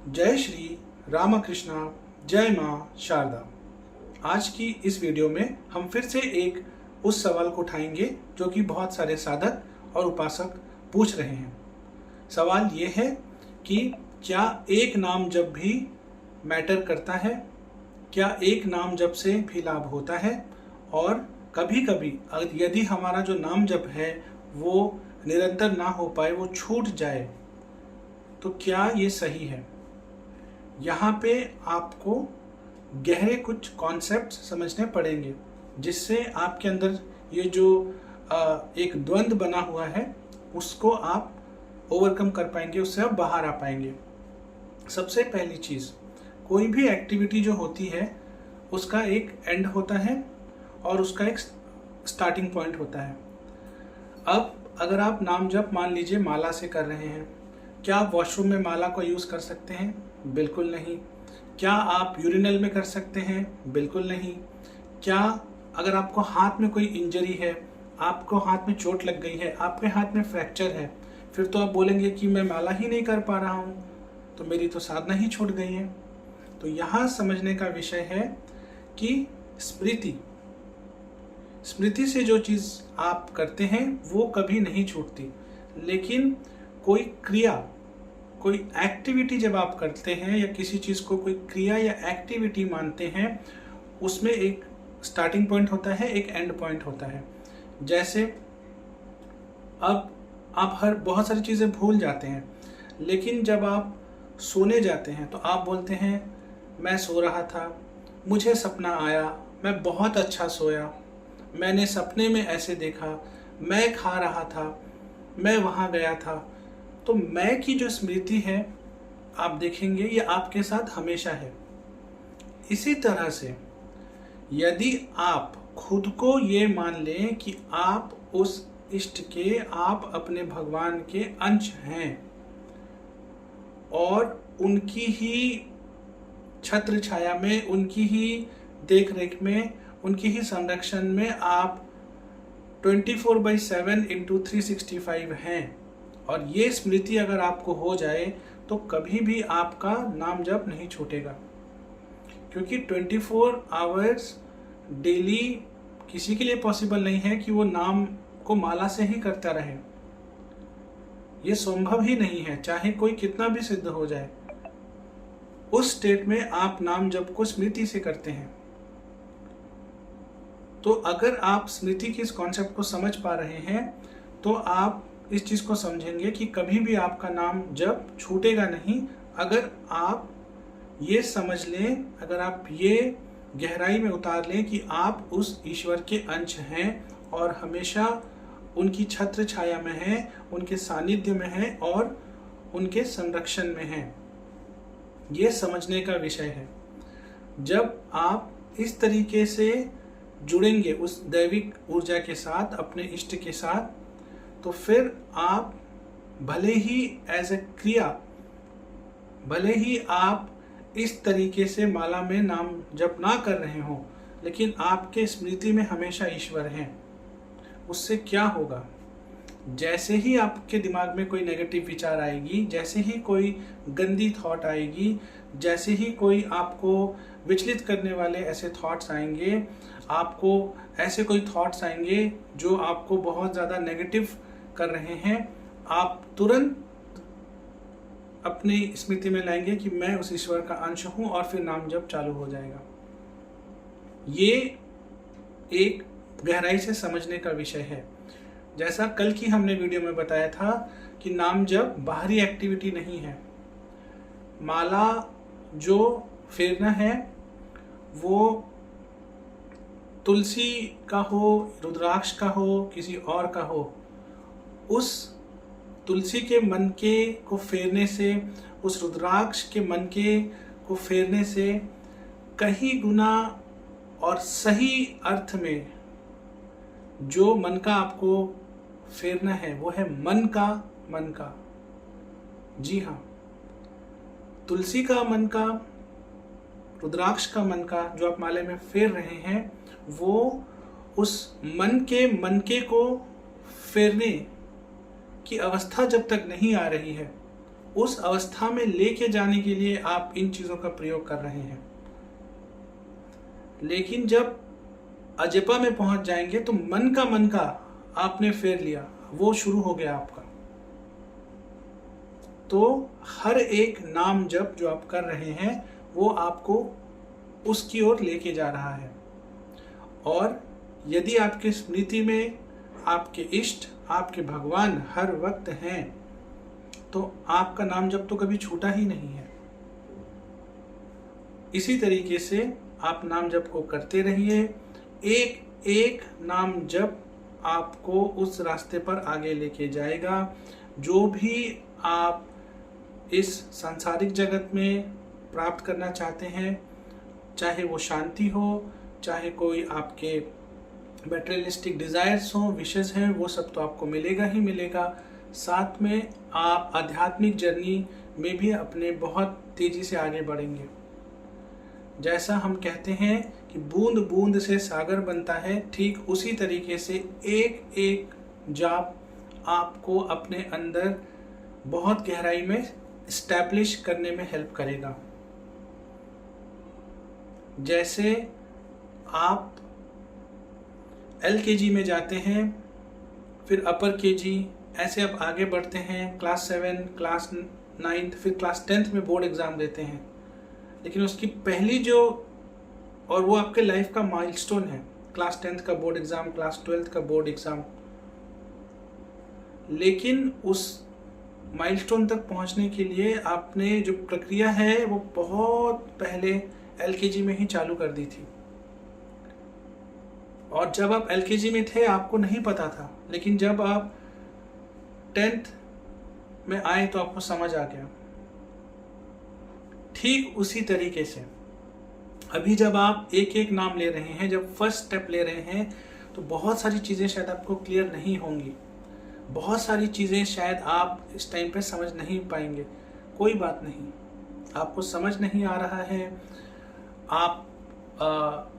जय श्री रामकृष्णा, जय माँ शारदा। आज की इस वीडियो में हम फिर से एक उस सवाल को उठाएंगे जो कि बहुत सारे साधक और उपासक पूछ रहे हैं। सवाल ये है कि क्या एक नाम जप भी मैटर करता है? क्या एक नाम जप से भी लाभ होता है? और कभी कभी यदि हमारा जो नाम जप है वो निरंतर ना हो पाए, वो छूट जाए, तो क्या ये सही है? यहाँ पे आपको गहरे कुछ कॉन्सेप्ट समझने पड़ेंगे जिससे आपके अंदर ये जो एक द्वंद्व बना हुआ है उसको आप ओवरकम कर पाएंगे, उससे आप बाहर आ पाएंगे। सबसे पहली चीज़, कोई भी एक्टिविटी जो होती है उसका एक एंड होता है और उसका एक स्टार्टिंग पॉइंट होता है। अब अगर आप नाम जप मान लीजिए माला से कर रहे हैं, क्या आप वॉशरूम में माला को यूज़ कर सकते हैं? बिल्कुल नहीं। क्या आप यूरिनल में कर सकते हैं? बिल्कुल नहीं। क्या अगर आपको हाथ में कोई इंजरी है, आपको हाथ में चोट लग गई है, आपके हाथ में फ्रैक्चर है, फिर तो आप बोलेंगे कि मैं माला ही नहीं कर पा रहा हूँ, तो मेरी तो साधना ही छूट गई है। तो यहाँ समझने का विषय है कि स्मृति से जो चीज़ आप करते हैं वो कभी नहीं छूटती, लेकिन कोई क्रिया, कोई एक्टिविटी जब आप करते हैं या किसी चीज़ को कोई क्रिया या एक्टिविटी मानते हैं, उसमें एक स्टार्टिंग पॉइंट होता है, एक एंड पॉइंट होता है। जैसे अब आप बहुत सारी चीज़ें भूल जाते हैं, लेकिन जब आप सोने जाते हैं तो आप बोलते हैं मैं सो रहा था, मुझे सपना आया, मैं बहुत अच्छा सोया, मैंने सपने में ऐसे देखा, मैं खा रहा था, मैं वहाँ गया था। तो मैं की जो स्मृति है आप देखेंगे ये आपके साथ हमेशा है। इसी तरह से यदि आप खुद को ये मान लें कि आप उस इष्ट के, आप अपने भगवान के अंश हैं और उनकी ही छत्र छाया में, उनकी ही देख रेख में, उनकी ही संरक्षण में आप 24/7 × 365 हैं, और ये स्मृति अगर आपको हो जाए तो कभी भी आपका नाम जप नहीं छूटेगा, क्योंकि 24 आवर्स डेली किसी के लिए पॉसिबल नहीं है कि वो नाम को माला से ही करता रहे। ये संभव ही नहीं है, चाहे कोई कितना भी सिद्ध हो जाए। उस स्टेट में आप नाम जप को स्मृति से करते हैं। तो अगर आप स्मृति के इस कॉन्सेप्ट को समझ पा रहे हैं तो आप इस चीज़ को समझेंगे कि कभी भी आपका नाम जप छूटेगा नहीं। अगर आप ये समझ लें, अगर आप ये गहराई में उतार लें कि आप उस ईश्वर के अंश हैं और हमेशा उनकी छत्र छाया में हैं, उनके सानिध्य में हैं और उनके संरक्षण में हैं। ये समझने का विषय है। जब आप इस तरीके से जुड़ेंगे उस दैविक ऊर्जा के साथ, अपने इष्ट के साथ, तो फिर आप भले ही एज ए क्रिया, भले ही आप इस तरीके से माला में नाम जप ना कर रहे हो, लेकिन आपके स्मृति में हमेशा ईश्वर हैं। उससे क्या होगा? जैसे ही आपके दिमाग में कोई नेगेटिव विचार आएगी, जैसे ही कोई गंदी थॉट आएगी, जैसे ही कोई आपको विचलित करने वाले ऐसे थॉट्स आएंगे, आपको ऐसे कोई थॉट्स आएंगे जो आपको बहुत ज़्यादा नेगेटिव कर रहे हैं, आप तुरंत अपनी स्मृति में लाएंगे कि मैं उस ईश्वर का अंश हूं और फिर नाम जप चालू हो जाएगा। ये एक गहराई से समझने का विषय है। जैसा कल की हमने वीडियो में बताया था कि नाम जप बाहरी एक्टिविटी नहीं है। माला जो फेरना है वो तुलसी का हो, रुद्राक्ष का हो, किसी और का हो, उस तुलसी के मनके को फेरने से, उस रुद्राक्ष के मनके को फेरने से कहीं गुना और सही अर्थ में जो मन का आपको फेरना है वो है मन का। जी हाँ, तुलसी का मन का, रुद्राक्ष का मन का जो आप माले में फेर रहे हैं, वो उस मन के मनके को फेरने की अवस्था जब तक नहीं आ रही है, उस अवस्था में लेके जाने के लिए आप इन चीजों का प्रयोग कर रहे हैं। लेकिन जब अजपा में पहुंच जाएंगे तो मन का आपने फेर लिया, वो शुरू हो गया आपका। तो हर एक नाम जप जो आप कर रहे हैं वो आपको उसकी ओर लेके जा रहा है। और यदि आपकी स्मृति में आपके इष्ट, आपके भगवान हर वक्त हैं, तो आपका नाम जप तो कभी छूटा ही नहीं है। इसी तरीके से आप नाम जप को करते रहिए। एक एक नाम जप आपको उस रास्ते पर आगे लेके जाएगा। जो भी आप इस सांसारिक जगत में प्राप्त करना चाहते हैं, चाहे वो शांति हो, चाहे कोई आपके मटेरियलिस्टिक डिजायर्स हो, विशेष हैं, वो सब तो आपको मिलेगा ही मिलेगा। साथ में आप आध्यात्मिक जर्नी में भी अपने बहुत तेजी से आगे बढ़ेंगे। जैसा हम कहते हैं कि बूंद बूंद से सागर बनता है, ठीक उसी तरीके से एक एक जाप आपको अपने अंदर बहुत गहराई में एस्टैब्लिश करने में हेल्प करेगा। जैसे आप LKG में जाते हैं, फिर अपर KG, ऐसे आप आगे बढ़ते हैं, क्लास 7, क्लास 9, फिर क्लास 10 में बोर्ड एग्जाम देते हैं। लेकिन उसकी पहली जो, और वो आपके लाइफ का माइलस्टोन है, क्लास 10 का बोर्ड एग्जाम, क्लास 12 का बोर्ड एग्जाम। लेकिन उस माइलस्टोन तक पहुंचने के लिए आपने जो प्रक्रिया है वो बहुत पहले LKG में ही चालू कर दी थी। और जब आप LKG में थे आपको नहीं पता था, लेकिन जब आप 10th में आए तो आपको समझ आ गया। ठीक उसी तरीके से अभी जब आप एक एक नाम ले रहे हैं, जब फर्स्ट स्टेप ले रहे हैं, तो बहुत सारी चीज़ें शायद आपको क्लियर नहीं होंगी, बहुत सारी चीज़ें शायद आप इस टाइम पे समझ नहीं पाएंगे। कोई बात नहीं, आपको समझ नहीं आ रहा है, आप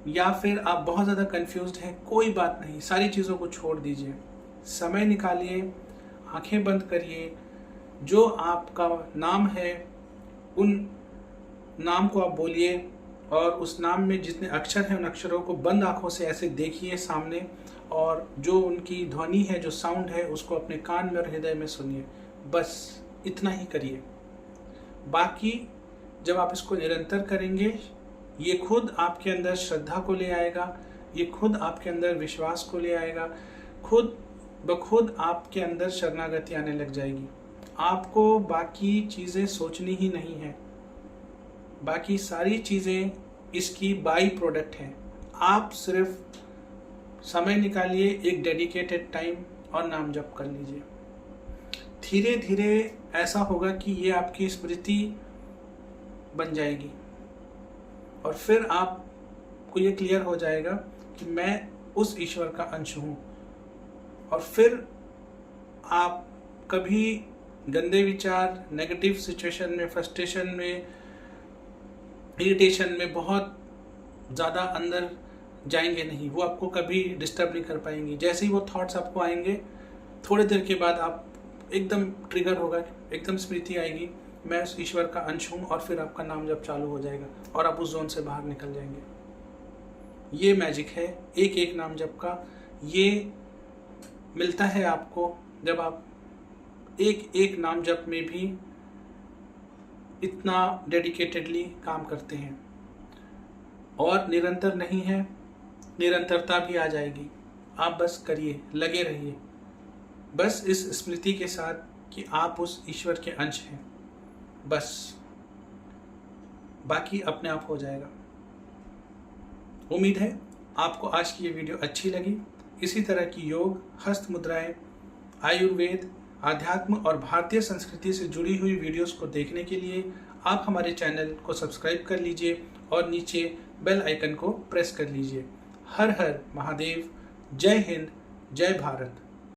या फिर आप बहुत ज़्यादा कंफ्यूज्ड हैं, कोई बात नहीं, सारी चीज़ों को छोड़ दीजिए, समय निकालिए, आंखें बंद करिए, जो आपका नाम है उन नाम को आप बोलिए, और उस नाम में जितने अक्षर हैं उन अक्षरों को बंद आंखों से ऐसे देखिए सामने, और जो उनकी ध्वनि है, जो साउंड है, उसको अपने कान में और हृदय में सुनिए। बस इतना ही करिए। बाकी जब आप इसको निरंतर करेंगे, ये खुद आपके अंदर श्रद्धा को ले आएगा, ये खुद आपके अंदर विश्वास को ले आएगा, खुद बखुद आपके अंदर शरणागति आने लग जाएगी। आपको बाकी चीज़ें सोचनी ही नहीं है, बाकी सारी चीज़ें इसकी बाई प्रोडक्ट हैं। आप सिर्फ समय निकालिए, एक डेडिकेटेड टाइम, और नाम जप कर लीजिए। धीरे धीरे ऐसा होगा कि ये आपकी स्मृति बन जाएगी, और फिर आपको ये क्लियर हो जाएगा कि मैं उस ईश्वर का अंश हूँ। और फिर आप कभी गंदे विचार, नेगेटिव सिचुएशन में, फ्रस्ट्रेशन में, इरिटेशन में बहुत ज़्यादा अंदर जाएंगे नहीं, वो आपको कभी डिस्टर्ब नहीं कर पाएंगी। जैसे ही वो थॉट्स आपको आएंगे, थोड़ी देर के बाद आप एकदम ट्रिगर होगा, एकदम स्मृति आएगी, मैं उस ईश्वर का अंश हूँ, और फिर आपका नाम जब चालू हो जाएगा और आप उस जोन से बाहर निकल जाएंगे। ये मैजिक है एक एक नाम जप का। ये मिलता है आपको जब आप एक एक नाम जप में भी इतना डेडिकेटेडली काम करते हैं। और निरंतर नहीं है, निरंतरता भी आ जाएगी। आप बस करिए, लगे रहिए, बस इस स्मृति के साथ कि आप उस ईश्वर के अंश हैं, बस बाकी अपने आप हो जाएगा। उम्मीद है आपको आज की ये वीडियो अच्छी लगी। इसी तरह की योग, हस्त मुद्राएं, आयुर्वेद, आध्यात्म और भारतीय संस्कृति से जुड़ी हुई वीडियोस को देखने के लिए आप हमारे चैनल को सब्सक्राइब कर लीजिए और नीचे बेल आइकन को प्रेस कर लीजिए। हर हर महादेव। जय हिंद, जय भारत।